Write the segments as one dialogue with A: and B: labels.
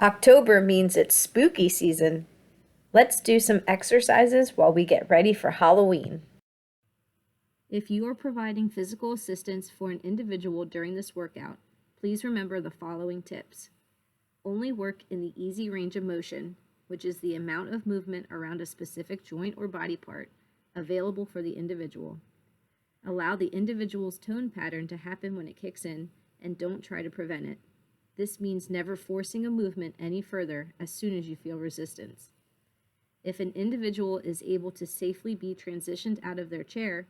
A: October means it's spooky season. Let's do some exercises while we get ready for Halloween.
B: If you are providing physical assistance for an individual during this workout, please remember the following tips. Only work in the easy range of motion, which is the amount of movement around a specific joint or body part available for the individual. Allow the individual's tone pattern to happen when it kicks in, and don't try to prevent it. This means never forcing a movement any further as soon as you feel resistance. If an individual is able to safely be transitioned out of their chair,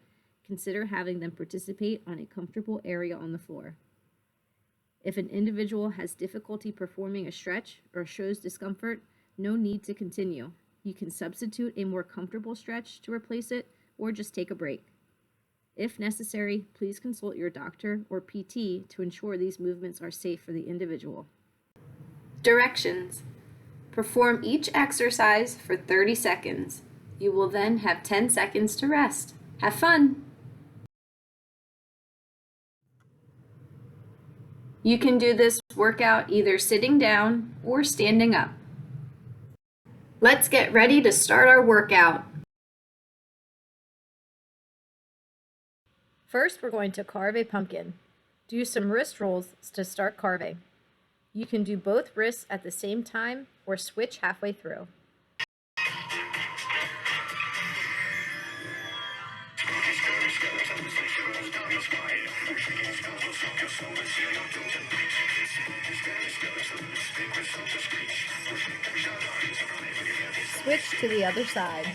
B: consider having them participate on a comfortable area on the floor. If an individual has difficulty performing a stretch or shows discomfort, no need to continue. You can substitute a more comfortable stretch to replace it, or just take a break. If necessary, please consult your doctor or PT to ensure these movements are safe for the individual. Directions. Perform each exercise for 30 seconds. You will then have 10 seconds to rest. Have fun! You can do this workout either sitting down or standing up. Let's get ready to start our workout.
A: First, we're going to carve a pumpkin. Do some wrist rolls to start carving. You can do both wrists at the same time or switch halfway through. Switch to the other side.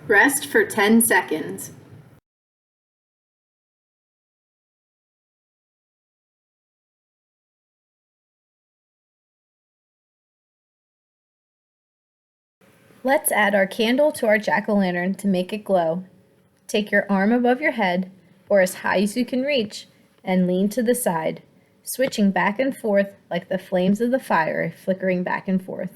B: Rest for 10 seconds.
A: Let's add our candle to our jack-o'-lantern to make it glow. Take your arm above your head, or as high as you can reach, and lean to the side, switching back and forth like the flames of the fire flickering back and forth.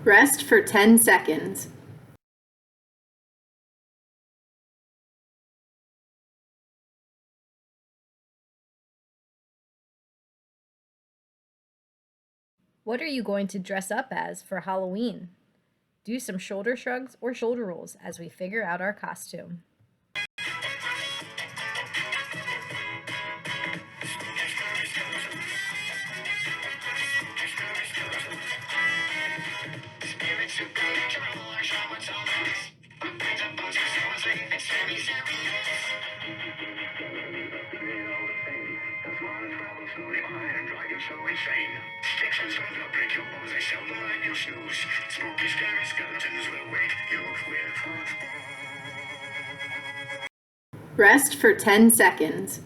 B: Rest for 10 seconds.
A: What are you going to dress up as for Halloween? Do some shoulder shrugs or shoulder rolls as we figure out our costume.
B: Rest for 10 seconds.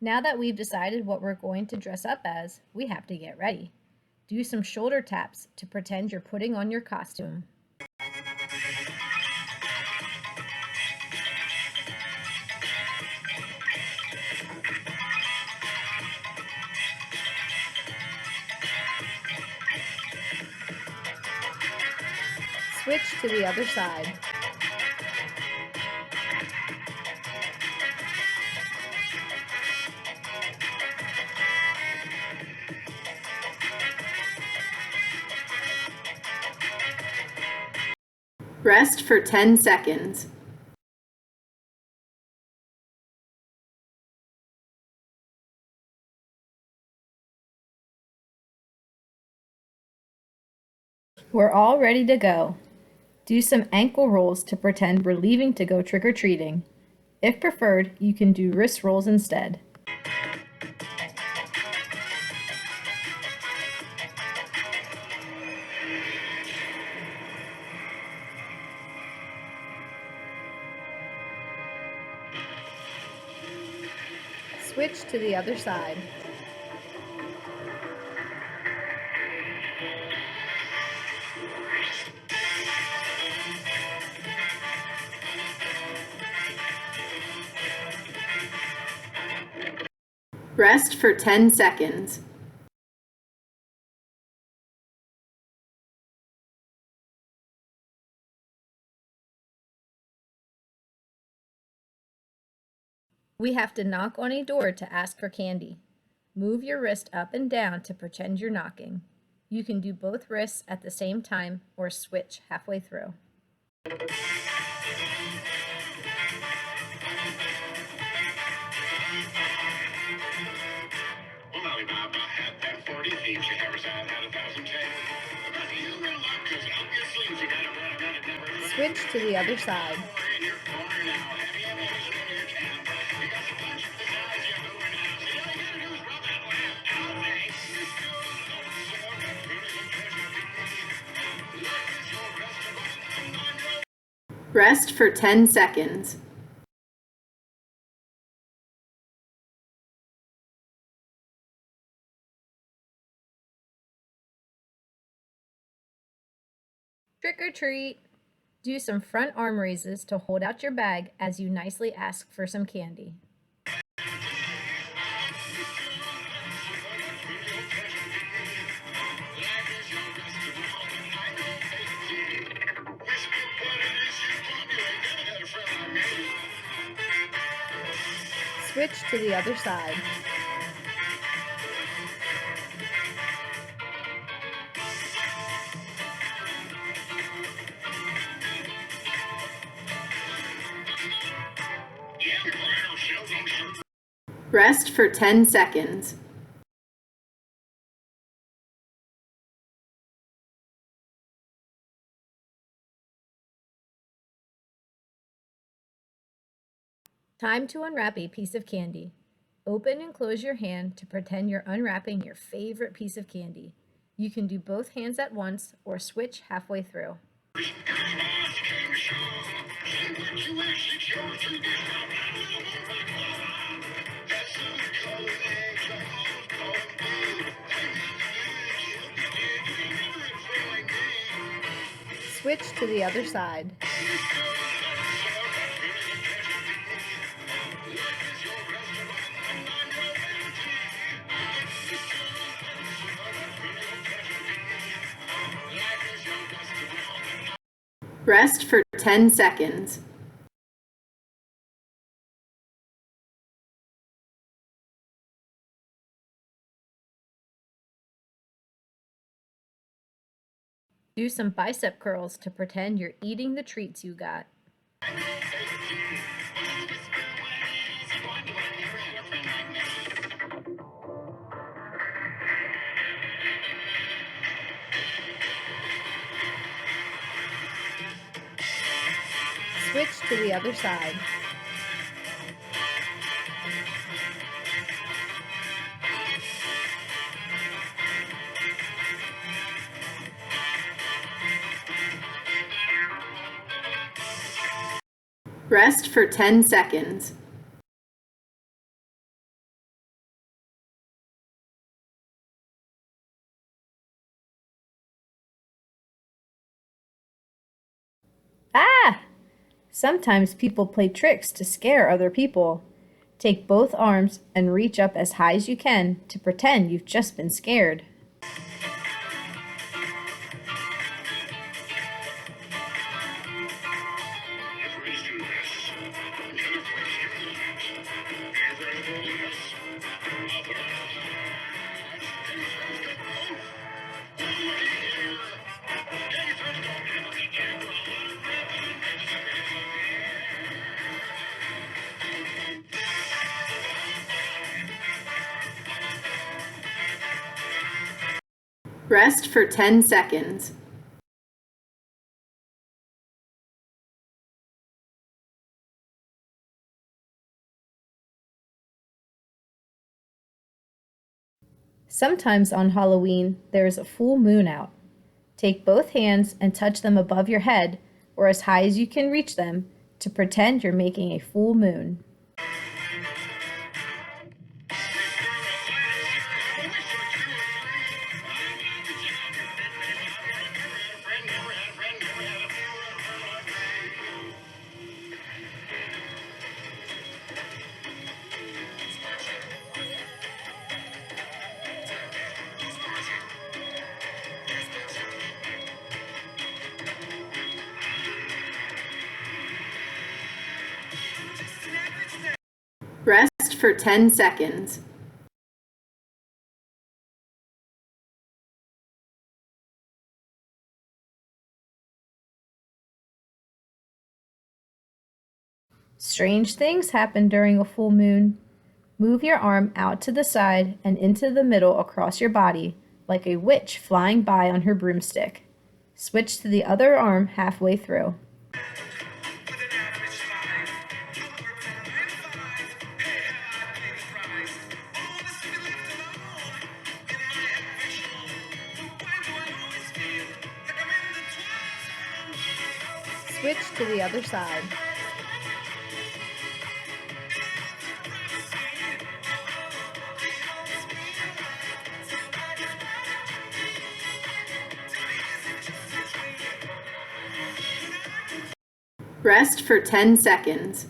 A: Now that we've decided what we're going to dress up as, we have to get ready. Do some shoulder taps to pretend you're putting on your costume. Switch to the other side.
B: Rest for 10 seconds.
A: We're all ready to go. Do some ankle rolls to pretend we're leaving to go trick-or-treating. If preferred, you can do wrist rolls instead. Switch to the other side. Rest for 10 seconds. We have to knock on a door to ask for candy. Move your wrist up and down to pretend you're knocking. You can do both wrists at the same time or switch halfway through.
C: Well, Alibaba had that 40 thieves. She hammers out had 1,000 chains. But you will luck, 'cause up your sleeves you gotta run, gotta never.
A: Switch to the other side.
C: In your corner now, have you ever seen your camp? You got some punch up the sides, you're moving out. So all you gotta do is rub that lamp out there. Rest for 10 seconds.
A: Trick or treat! Do some front arm raises to hold out your bag as you nicely ask for some candy. Switch to the other side. Rest for 10 seconds. Time to unwrap a piece of candy. Open and close your hand to pretend you're unwrapping your favorite piece of candy. You can do both hands at once or switch halfway through. Switch to the other side. Rest for 10 seconds. Do some bicep curls to pretend you're eating the treats you got. Switch to the other side. Rest for 10 seconds. Ah! Sometimes people play tricks to scare other people. Take both arms and reach up as high as you can to pretend you've just been scared. Rest for 10 seconds. Sometimes on Halloween, there is a full moon out. Take both hands and touch them above your head or as high as you can reach them to pretend you're making a full moon. Rest for 10 seconds. Strange things happen during a full moon. Move your arm out to the side and into the middle across your body, like a witch flying by on her broomstick. Switch to the other arm halfway through. Switch to the other side. Rest for 10 seconds.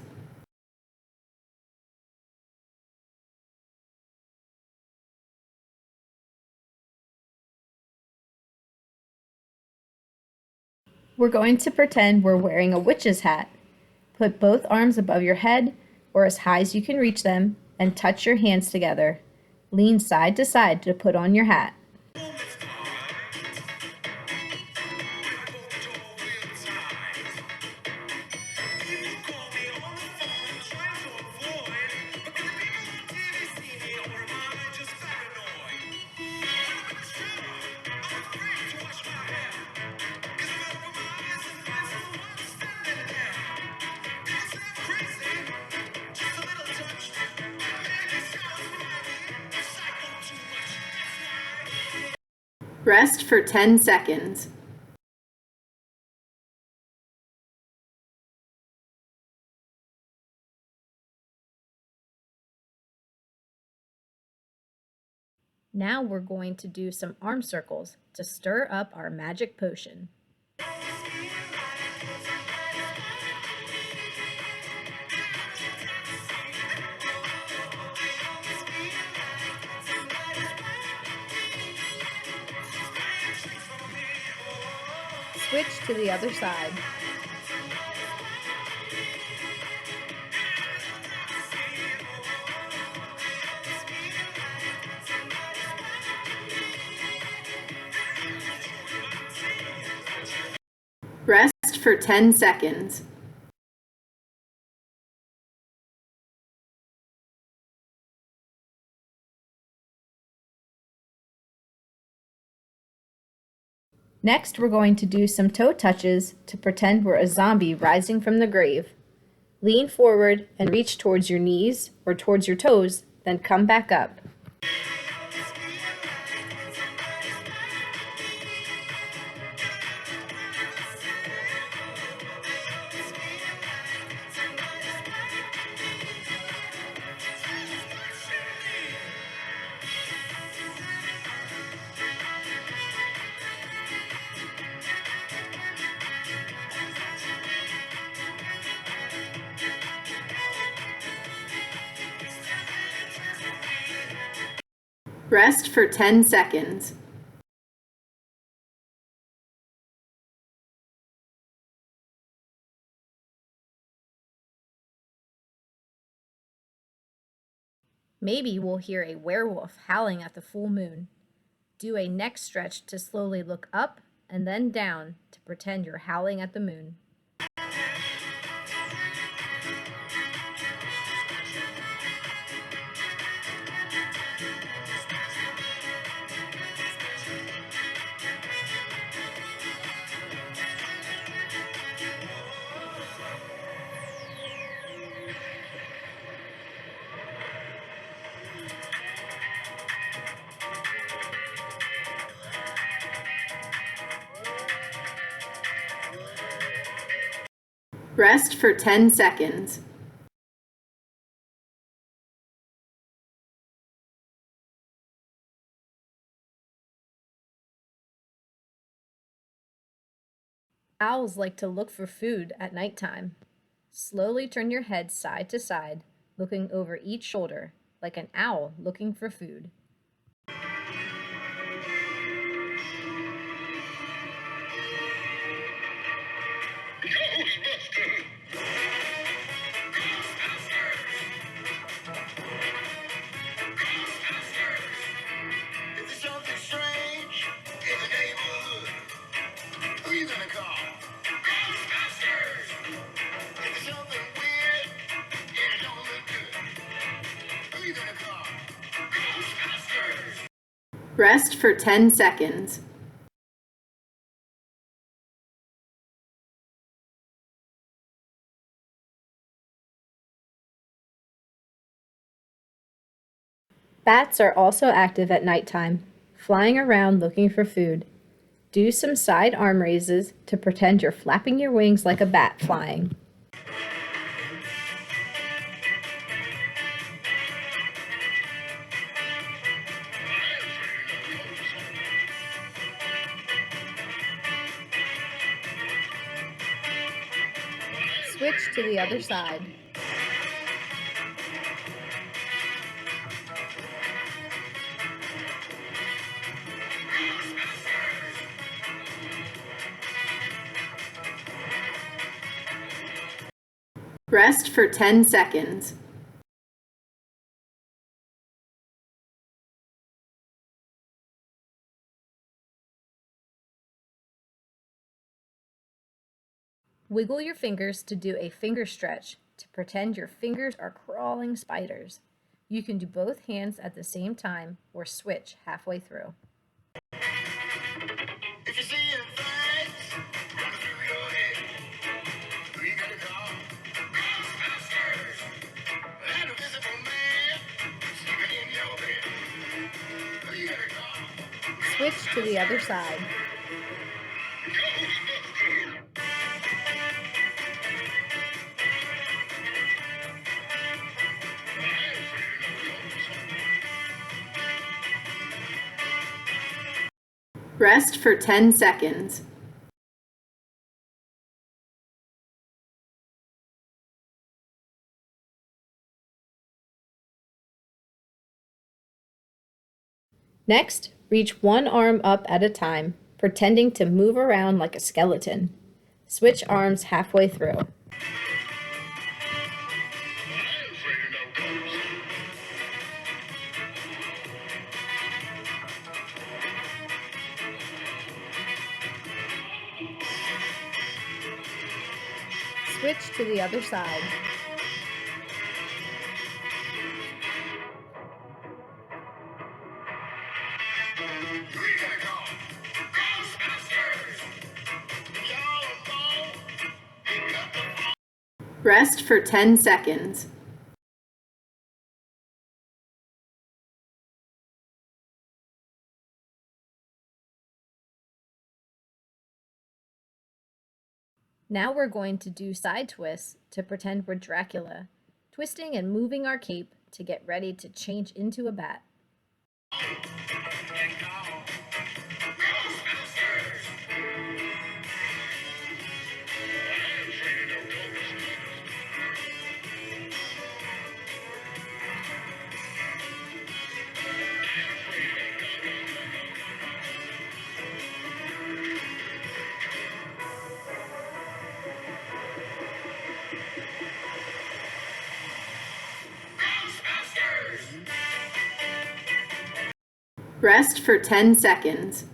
A: We're going to pretend we're wearing a witch's hat. Put both arms above your head or as high as you can reach them and touch your hands together. Lean side to side to put on your hat. Rest for 10 seconds. Now we're going to do some arm circles to stir up our magic potion. Switch to the other side. Rest for 10 seconds. Next, we're going to do some toe touches to pretend we're a zombie rising from the grave. Lean forward and reach towards your knees or towards your toes, then come back up. Rest for 10 seconds. Maybe we'll hear a werewolf howling at the full moon. Do a neck stretch to slowly look up and then down to pretend you're howling at the moon. Rest for 10 seconds. Owls like to look for food at nighttime. Slowly turn your head side to side, looking over each shoulder, like an owl looking for food.
C: Ghostbusters! If there's something strange in the neighborhood, who you gonna call? Ghostbusters! If there's something weird and it don't look good, who you gonna call? Ghostbusters!
A: Rest for 10 seconds. Bats are also active at nighttime, flying around looking for food. Do some side arm raises to pretend you're flapping your wings like a bat flying. Switch to the other side. Rest for 10 seconds. Wiggle your fingers to do a finger stretch to pretend your fingers are crawling spiders. You can do both hands at the same time or switch halfway through.
C: If you see things running through your head, who you gonna call? Ghostbusters! That invisible man sleeping in your bed, who you gonna call?
A: Switch to the other side. Rest for 10 seconds. Next, reach one arm up at a time, pretending to move around like a skeleton. Switch arms halfway through. Switch to the other side.
C: Who you gonna call? Ghostbusters! Y'all alone? Pick up the phone.
A: Rest for 10 seconds. Now we're going to do side twists to pretend we're Dracula, twisting and moving our cape to get ready to change into a bat.
C: And call Ghostbusters! I ain't afraid of no ghosts. Ghostbusters!
A: Rest for 10 seconds.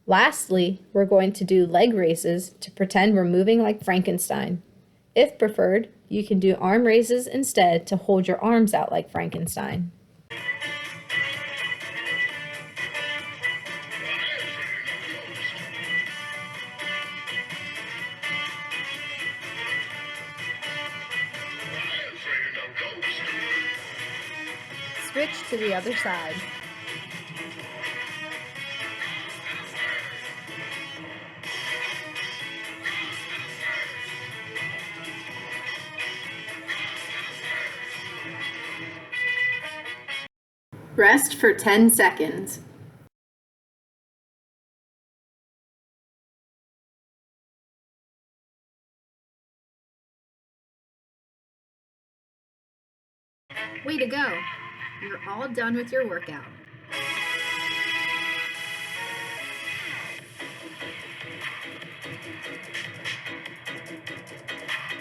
A: Lastly, we're going to do leg raises to pretend we're moving like Frankenstein. If preferred, you can do arm raises instead to hold your arms out like Frankenstein.
C: I ain't afraid of no ghosts.
A: Switch to the other side. Rest for 10 seconds. Way to go! You're all done with your workout.